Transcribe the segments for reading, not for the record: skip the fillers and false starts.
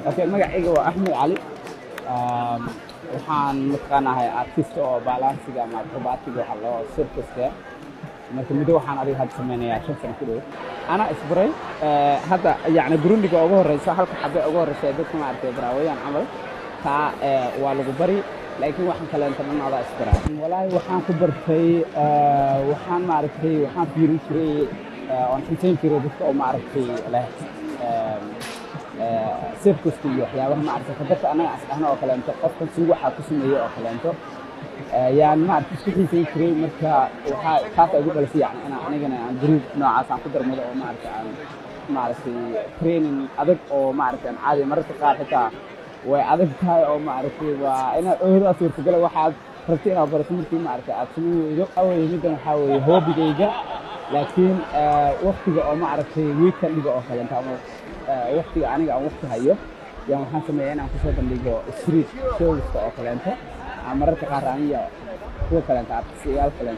Okay, magacayga waa Axmed Cali. Waxaan mataqaanahay artist oo balansiga ama acrobatic waxa loo circuska. Marka muddo waxaan adiga hadda sameynayaa 5 sano ku dhow. Ana isbaray hadda yani Burundiga ugu horeysa halka xabbe ugu horeysa dadka ma aragtay baraawayaan camal ta waa lagu bari laakiin waxaan kale inta dhanada isbaray. Walaahi waxaan ku bartay waxaan ma aragtay waxaan fiirin jiray on xisayn jiray dadka oo ma aragtay leh circus iyo waxyaabaha ma aragtay dadka anaga asxaana oo kale inta qofka si waxa ku sameeyo oo kale inta يعني ما أعرف إيش في شيء كريم مركا وخاطئ أقول بس يعني أنا عن جروب نوع عن قدر مدة أو ما أعرف عن ما أعرف ترينين أدق أو ما أعرف عن عادي مرة قاعدة وأدق هاي أو ما أعرف وأنا أهدى أصير تقول واحد رتين أو برسمتي ما أعرف أسميه يدق أول يمكن نحاول هو بديجة لكن وقتي أو ما أعرف ويكند أو خلنا تعمل وقتي أنا أو وقتي هيو يعني حسنا أنا كسبت اللي جو ستريت شوز أو خلنا mararka qaar aniga kuwa kale artistayaal kale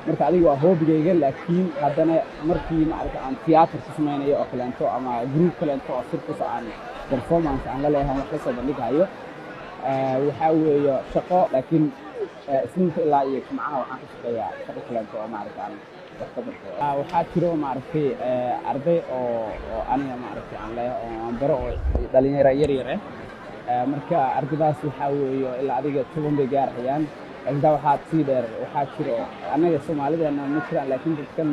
marka adiga waa hoobigayga laakiin haddana markii ma aragtay aan theater ku sameynayo oo kale ama group kale oo circus aan performance aan la leeyahay wax la soo bandhigayo waxa weeye shaqo laakiin isniinta ilaa iyo jimcaha waxaan ka shaqeeyaa shaqo kale oo ma aragtay wax ka barto waxaa jiro ma aragtay arday oo aniga ma aragtay aan leeyahay oo aan baro oo dhalinyaro yar marka ardaydaas waxa weeyo ilaa adiga 10 bay gaarayaan inta waxa sii dheer waxa jiro anaga Soomaaliyeedna ma jiraan laakiin dadkan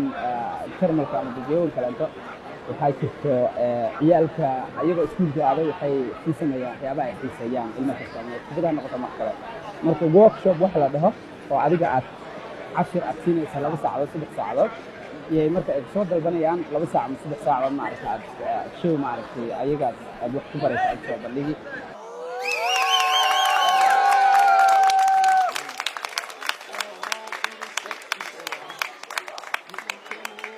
termalka ama dadweynaha kale inta waxa jirto ciyaalka ayaga iskuulka aaday waxay si sameeyaan waxyaabaha ay xiiseeyaan ilmaha Soomaaliyeed kubada noqoto marka workshop wax la dhaho oo adiga aad 10 siinaysa 2 saacadood 3 saacadood iyo marka ay soo dalbanayaan 2 saac ama 3 saacadood ma aragtay show ma aragtay ayaga aad wax ku baraysaa soo bandhigi